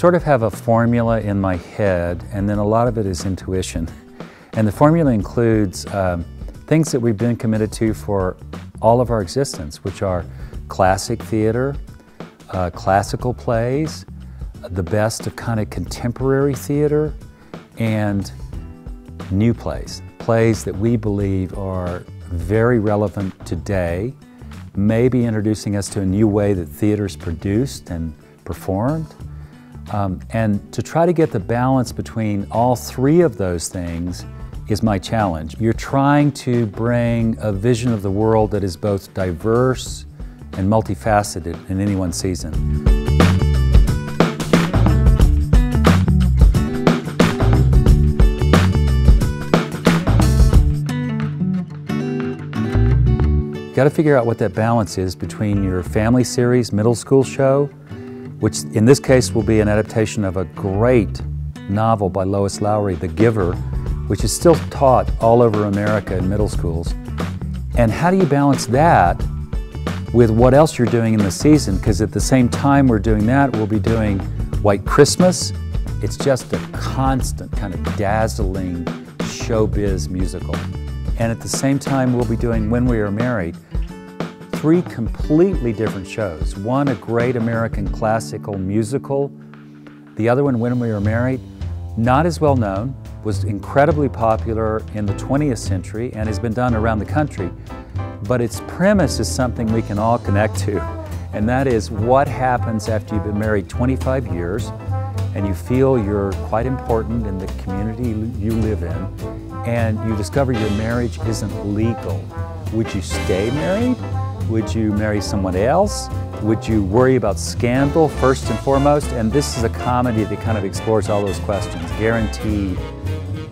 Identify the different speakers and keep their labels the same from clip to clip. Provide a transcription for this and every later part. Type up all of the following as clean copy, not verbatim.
Speaker 1: sort of have a formula in my head, and then a lot of it is intuition. And the formula includes things that we've been committed to for all of our existence, which are classic theater, classical plays, the best of kind of contemporary theater, and new plays. Plays that we believe are very relevant today, maybe introducing us to a new way that theater is produced and performed. And to try to get the balance between all three of those things is my challenge. You're trying to bring a vision of the world that is both diverse and multifaceted in any one season. You've got to figure out what that balance is between your family series middle school show, which in this case will be an adaptation of a great novel by Lois Lowry, The Giver, which is still taught all over America in middle schools. And how do you balance that with what else you're doing in the season? Because at the same time we're doing that, we'll be doing White Christmas. It's just a constant kind of dazzling showbiz musical. And at the same time we'll be doing When We Are Married, three completely different shows. One, a great American classical musical. The other one, When We Are Married, not as well known, was incredibly popular in the 20th century and has been done around the country. But its premise is something we can all connect to, and that is what happens after you've been married 25 years and you feel you're quite important in the community you live in, and you discover your marriage isn't legal. Would you stay married? Would you marry someone else? Would you worry about scandal first and foremost? And this is a comedy that kind of explores all those questions, guaranteed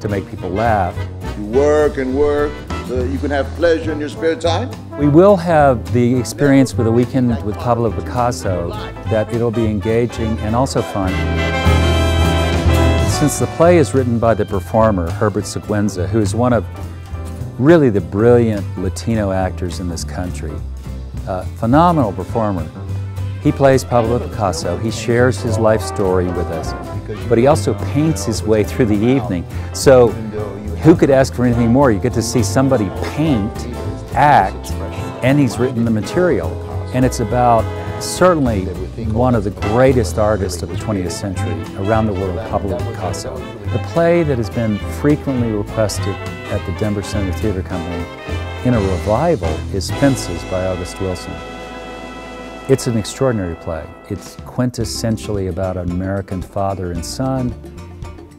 Speaker 1: to make people laugh.
Speaker 2: You work and work so that you can have pleasure in your spare time?
Speaker 1: We will have the experience with a weekend with Pablo Picasso, that it'll be engaging and also fun. Since the play is written by the performer, Herbert Siguenza, who is one of really the brilliant Latino actors in this country, phenomenal performer. He plays Pablo Picasso. He shares his life story with us, but he also paints his way through the evening. So who could ask for anything more? You get to see somebody paint, act, and he's written the material. And it's about certainly one of the greatest artists of the 20th century around the world, Pablo Picasso. The play that has been frequently requested at the Denver Center Theater Company in a revival is Fences by August Wilson. It's an extraordinary play. It's quintessentially about an American father and son,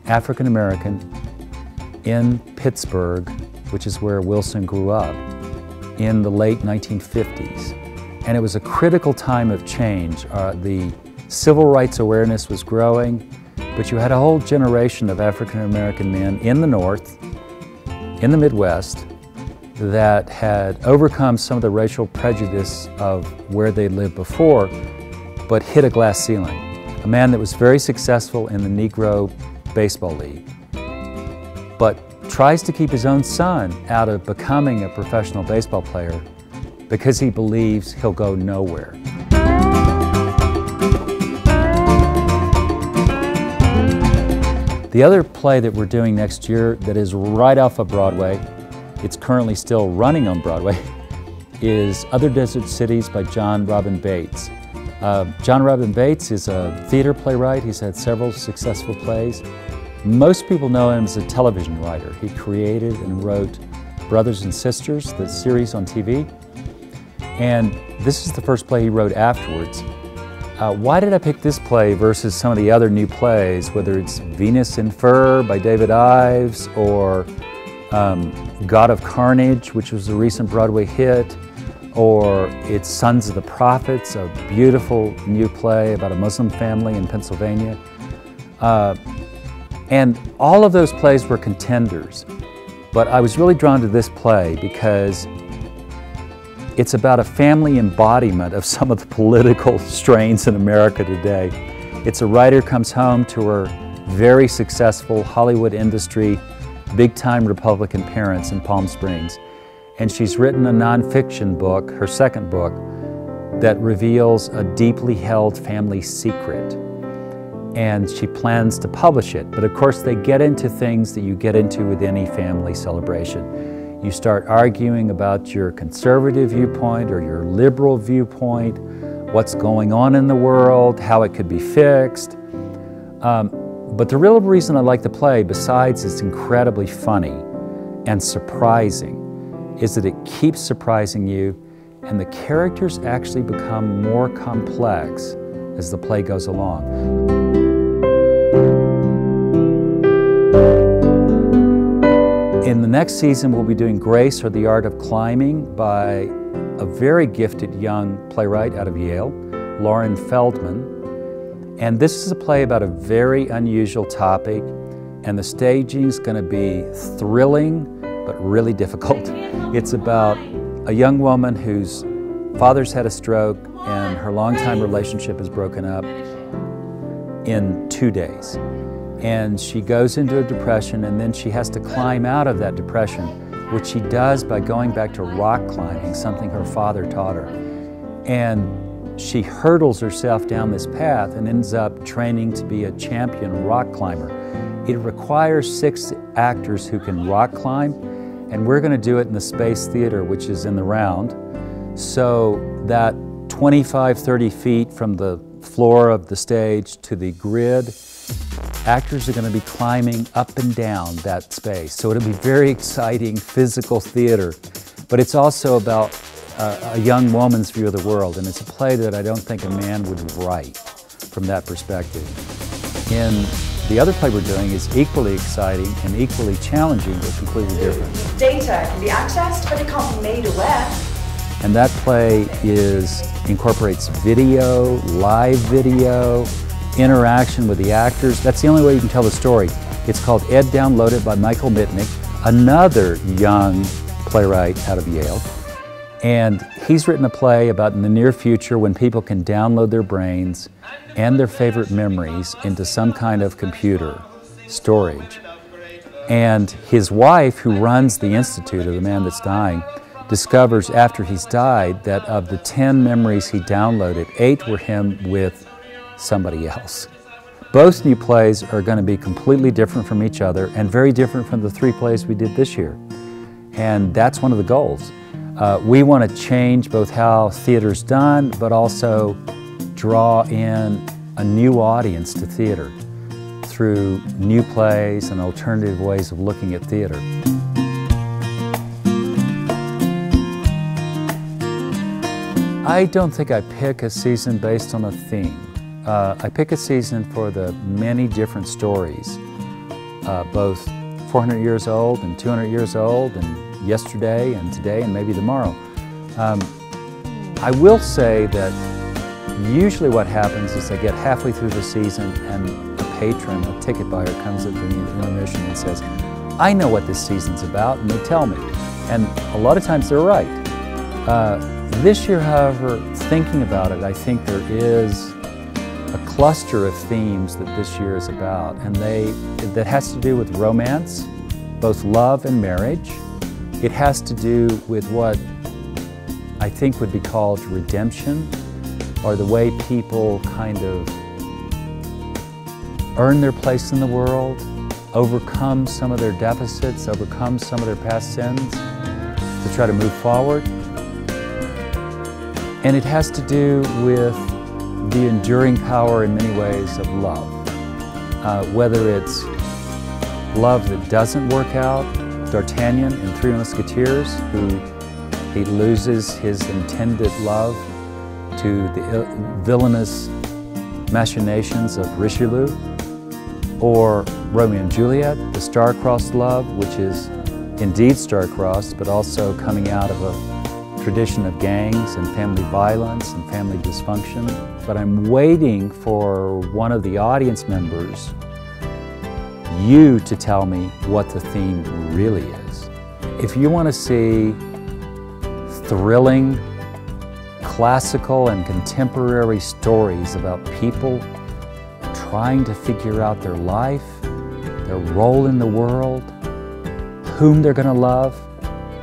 Speaker 1: African American, in Pittsburgh, which is where Wilson grew up, in the late 1950s. And it was a critical time of change. The civil rights awareness was growing, but you had a whole generation of African American men in the North, in the Midwest, that had overcome some of the racial prejudice of where they lived before, but hit a glass ceiling. A man that was very successful in the Negro Baseball League, but tries to keep his own son out of becoming a professional baseball player because he believes he'll go nowhere. The other play that we're doing next year that is right off of Broadway, it's currently still running on Broadway, is Other Desert Cities by John Robin Bates. John Robin Bates is a theater playwright. He's had several successful plays. Most people know him as a television writer. He created and wrote Brothers and Sisters, the series on TV. And this is the first play he wrote afterwards. Why did I pick this play versus some of the other new plays, whether it's Venus in Fur by David Ives or God of Carnage, which was a recent Broadway hit, or it's Sons of the Prophets, a beautiful new play about a Muslim family in Pennsylvania. And all of those plays were contenders, but I was really drawn to this play because it's about a family embodiment of some of the political strains in America today. It's a writer comes home to her very successful Hollywood industry, big-time Republican parents in Palm Springs, and she's written a nonfiction book, her second book, that reveals a deeply held family secret. and she plans to publish it. But of course they get into things that you get into with any family celebration. You start arguing about your conservative viewpoint or your liberal viewpoint, what's going on in the world, how it could be fixed. But the real reason I like the play, besides it's incredibly funny and surprising, is that it keeps surprising you, and the characters actually become more complex as the play goes along. In the next season, we'll be doing Grace, or the Art of Climbing, by a very gifted young playwright out of Yale, Lauren Feldman. And this is a play about a very unusual topic, and the staging is going to be thrilling but really difficult. It's about a young woman whose father's had a stroke and her longtime relationship is broken up in 2 days. And she goes into a depression, and then she has to climb out of that depression, which she does by going back to rock climbing, something her father taught her. And she hurdles herself down this path and ends up training to be a champion rock climber. It requires 6 actors who can rock climb, and we're going to do it in the Space Theater, which is in the Round. So that 25, 30 feet from the floor of the stage to the grid, actors are going to be climbing up and down that space. So it'll be very exciting physical theater, but it's also about a young woman's view of the world, and it's a play that I don't think a man would write from that perspective. And the other play we're doing is equally exciting and equally challenging, but completely different.
Speaker 3: Data can be accessed, but it can't be made aware.
Speaker 1: And that play incorporates video, live video, interaction with the actors. That's the only way you can tell the story. It's called Ed Downloaded by Michael Mitnick, another young playwright out of Yale. And he's written a play about in the near future when people can download their brains and their favorite memories into some kind of computer storage. And his wife, who runs the Institute of the man that's dying, discovers after he's died that of the 10 memories he downloaded, 8 were him with somebody else. Both new plays are going to be completely different from each other and very different from the 3 plays we did this year. And that's one of the goals. We want to change both how theater's done, but also draw in a new audience to theater through new plays and alternative ways of looking at theater. I don't think I pick a season based on a theme. I pick a season for the many different stories, both 400 years old and 200 years old, and yesterday and today and maybe tomorrow. I will say that usually what happens is I get halfway through the season and a patron, a ticket buyer, comes up to me in intermission and says, I know what this season's about, and they tell me. And a lot of times they're right. This year, however, thinking about it, I think there is a cluster of themes that this year is about, and that has to do with romance, both love and marriage. It has to do with what I think would be called redemption, or the way people kind of earn their place in the world, overcome some of their deficits, overcome some of their past sins to try to move forward. And it has to do with the enduring power in many ways of love. Whether it's love that doesn't work out, D'Artagnan in Three Musketeers, who he loses his intended love to the villainous machinations of Richelieu, or Romeo and Juliet, the star-crossed love, which is indeed star-crossed, but also coming out of a tradition of gangs and family violence and family dysfunction. But I'm waiting for one of the audience members, you, to tell me what the theme really is. If you want to see thrilling, classical and contemporary stories about people trying to figure out their life, their role in the world, whom they're going to love,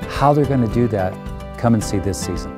Speaker 1: how they're going to do that, come and see this season.